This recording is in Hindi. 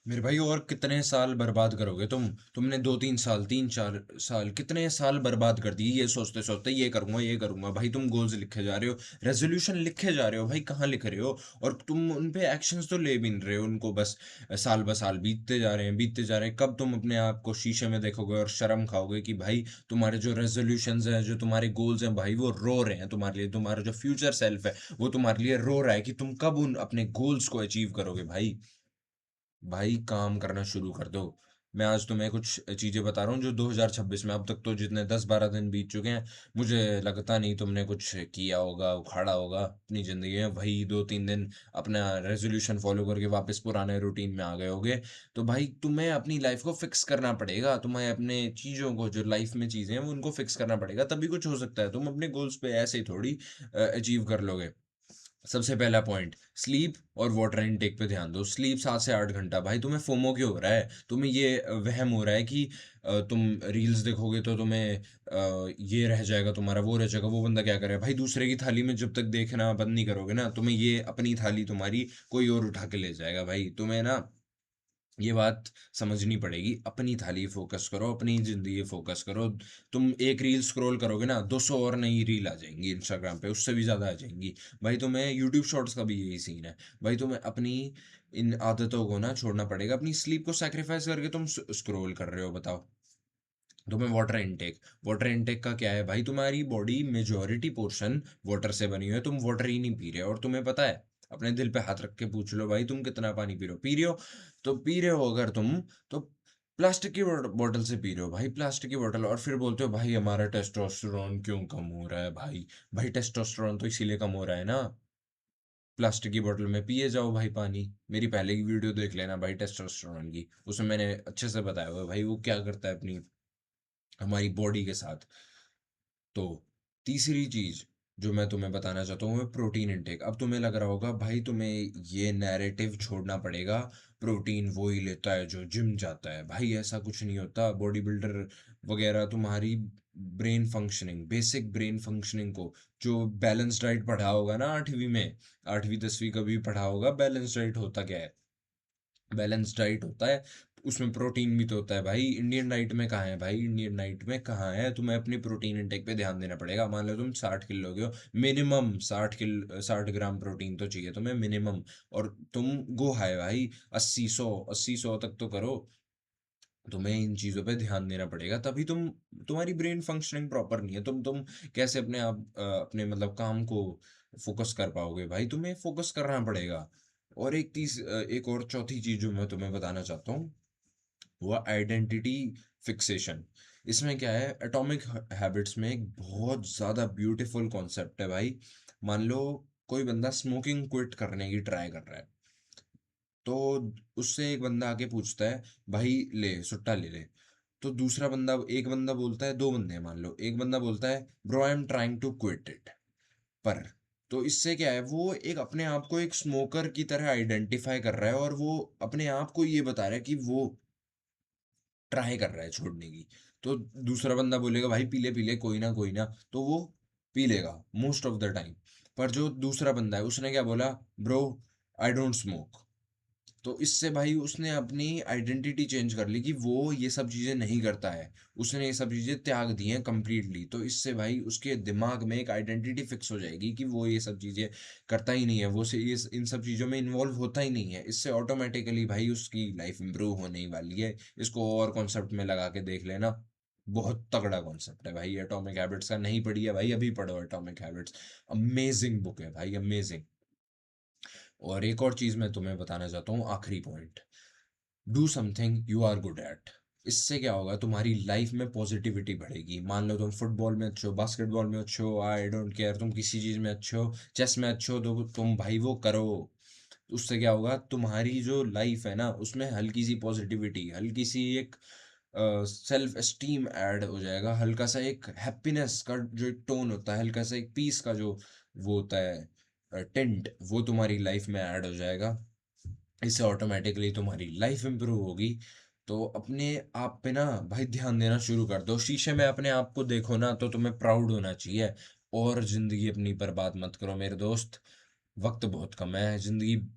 मेरे भाई और कितने साल बर्बाद करोगे तुमने 2-3 साल 3-4 साल कितने साल बर्बाद कर दिए ये सोचते सोचते ये करूंगा भाई। तुम गोल्स लिखे जा रहे हो, रेजोल्यूशन लिखे जा रहे हो भाई, कहाँ लिख रहे हो? और तुम उन पे एक्शंस तो ले भी नहीं रहे हो, उनको बस साल ब साल बीतते जा रहे हैं, बीतते जा रहे हैं। कब तुम अपने आप को शीशे में देखोगे और शर्म खाओगे कि भाई तुम्हारे जो रेजोल्यूशंस हैं, जो तुम्हारे गोल्स हैं भाई, वो रो रहे हैं तुम्हारे लिए। तुम्हारा जो फ्यूचर सेल्फ है वो तुम्हारे लिए रो रहा है कि तुम कब उन अपने गोल्स को अचीव करोगे। भाई भाई काम करना शुरू कर दो। मैं आज तुम्हें कुछ चीजें बता रहा हूँ जो 2026 में, अब तक तो जितने 10-12 दिन बीत चुके हैं, मुझे लगता नहीं तुमने कुछ किया होगा, उखाड़ा होगा अपनी जिंदगी में। वही 2-3 दिन अपना रेजोल्यूशन फॉलो करके वापस पुराने रूटीन में आ गए होगे। तो भाई तुम्हें अपनी लाइफ को फिक्स करना पड़ेगा, तुम्हें अपने चीजों को, जो लाइफ में चीजें हैं, वो उनको फिक्स करना पड़ेगा, तभी कुछ हो सकता है। तुम अपने गोल्स पे ऐसे ही थोड़ी अचीव कर लोगे। सबसे पहला पॉइंट, स्लीप और वाटर इनटेक पे ध्यान दो। स्लीप 7 से 8 घंटा। भाई तुम्हें फोमो क्यों हो रहा है? तुम्हें ये वहम हो रहा है कि तुम रील्स देखोगे तो तुम्हें ये रह जाएगा, तुम्हारा वो रह जाएगा। वो बंदा क्या करे भाई, दूसरे की थाली में जब तक देखना बंद नहीं करोगे ना, तुम्हें ये अपनी थाली तुम्हारी कोई और उठा के ले जाएगा। भाई तुम्हें ना ये बात समझनी पड़ेगी। अपनी थाली फोकस करो, अपनी जिंदगी फोकस करो। तुम एक रील स्क्रॉल करोगे ना, 200 और नई रील आ जाएंगी इंस्टाग्राम पे, उससे भी ज्यादा आ जाएंगी। भाई तुम्हें यूट्यूब शॉर्ट्स का भी यही सीन है। भाई तुम्हें अपनी इन आदतों को ना छोड़ना पड़ेगा। अपनी स्लीप को सैक्रिफाइस करके तुम स्क्रॉल कर रहे हो, बताओ। तुम्हें वाटर इनटेक का क्या है भाई? तुम्हारी बॉडी मेजोरिटी पोर्शन वाटर से बनी हुई है, तुम वाटर ही नहीं पी रहे हो। और तुम्हें पता है, अपने दिल पे हाथ रख के पूछ लो भाई, तुम कितना पानी पी रहे हो? तो पी रहे हो अगर तुम, तो प्लास्टिक की बोतल से पी रहे हो भाई, प्लास्टिक की बोतल। और फिर बोलते हो भाई हमारा टेस्टोस्टेरोन क्यों कम हो रहा है? भाई भाई टेस्टोस्टेरोन तो इसीलिए कम हो रहा है ना, प्लास्टिक की बोतल में पिए जाओ भाई पानी। मेरी पहले की वीडियो देख लेना भाई टेस्टोस्टेरोन की, उसमें मैंने अच्छे से बताया हुआ है भाई वो क्या करता है अपनी, हमारी बॉडी के साथ। तो तीसरी चीज जो मैं तुम्हें बताना चाहता हूँ, वो प्रोटीन इंटेक। अब तुम्हें लग रहा होगा भाई तुम्हें ये नैरेटिव छोड़ना पड़ेगा, प्रोटीन वो ही लेता है जो जिम जाता है। भाई ऐसा कुछ नहीं होता। बॉडी बिल्डर वगैरह तुम्हारी brain functioning, basic brain functioning को, जो बैलेंस डाइट पढ़ा होगा ना 8वीं में, 8वीं 10वीं का भी पढ़ा होगा, बैलेंस डाइट होता क्या है? बैलेंस डाइट होता है, उसमें प्रोटीन भी तो होता है भाई। इंडियन डाइट में कहाँ है भाई? इंडियन डाइट में कहाँ है? तुम्हें अपनी प्रोटीन इंटेक पे ध्यान देना पड़ेगा। मान लो तुम 60 किलो के हो, मिनिमम 60 ग्राम प्रोटीन तो चाहिए तुम्हें मिनिमम। और तुम गो हाई भाई, 80-100 तक तो करो। तुम्हें इन चीजों पे ध्यान देना पड़ेगा, तभी तुम्हारी ब्रेन फंक्शनिंग प्रॉपर नहीं है। तुम कैसे अपने आप अपने मतलब काम को फोकस कर पाओगे? भाई तुम्हें फोकस करना पड़ेगा। और एक और चौथी चीज जो मैं तुम्हें बताना चाहता हूँ, वो आइडेंटिटी फिक्सेशन। इसमें क्या है, एटॉमिक हैबिट्स में एक बहुत ज्यादा ब्यूटीफुल कॉन्सेप्ट है भाई। मान लो कोई बंदा स्मोकिंग क्विट करने की ट्राई कर रहा है, तो उससे एक बंदा आके पूछता है, भाई ले सुट्टा ले ले। तो दूसरा बंदा, एक बंदा बोलता है, दो बंदे हैं मान लो, एक बंदा बोलता है bro I am trying to quit it. पर तो इससे क्या है, वो एक अपने आप को एक स्मोकर की तरह आइडेंटिफाई कर रहा है, और वो अपने आप को ये बता रहा है कि वो ट्राई कर रहा है छोड़ने की। तो दूसरा बंदा बोलेगा भाई पी ले कोई ना, तो वो पी लेगा मोस्ट ऑफ द टाइम। पर जो दूसरा बंदा है उसने क्या बोला, ब्रो आई डोंट स्मोक। तो इससे भाई उसने अपनी आइडेंटिटी चेंज कर ली कि वो ये सब चीजें नहीं करता है, उसने ये सब चीजें त्याग दी हैं कंप्लीटली। तो इससे भाई उसके दिमाग में एक आइडेंटिटी फिक्स हो जाएगी कि वो ये सब चीजें करता ही नहीं है, वो से ये इन सब चीजों में इन्वॉल्व होता ही नहीं है। इससे ऑटोमेटिकली भाई उसकी लाइफ इंप्रूव होने वाली है। इसको और कॉन्सेप्ट में लगा के देख लेना, बहुत तगड़ा कॉन्सेप्ट है भाई एटॉमिक हैबिट्स का। नहीं पढ़ी है भाई, अभी पढ़ो एटॉमिक हैबिट्स, अमेजिंग बुक है भाई, अमेजिंग। और एक और चीज मैं तुम्हें बताना चाहता हूँ, आखिरी point, do something you are good at. इससे क्या होगा, तुम्हारी लाइफ में पॉजिटिविटी बढ़ेगी। मान लो तुम फुटबॉल में अच्छे हो, बास्केटबॉल में अच्छे हो, आई डोंट केयर, तुम किसी चीज में अच्छे हो, चेस में अच्छे हो, तो तुम भाई वो करो। उससे क्या होगा, तुम्हारी जो लाइफ है ना उसमें हल्की सी पॉजिटिविटी, हल्की सी एक सेल्फ एस्टीम ऐड हो जाएगा, हल्का सा एक हैप्पीनेस का जो एक टोन होता है, हल्का सा एक पीस का जो वो होता है टेंट, वो तुम्हारी लाइफ में ऐड हो जाएगा। इससे ऑटोमेटिकली तुम्हारी लाइफ इंप्रूव होगी। तो अपने आप पे ना भाई ध्यान देना शुरू कर दो। शीशे में अपने आप को देखो ना तो तुम्हें प्राउड होना चाहिए। और जिंदगी अपनी बर्बाद मत करो मेरे दोस्त, वक्त बहुत कम है, जिंदगी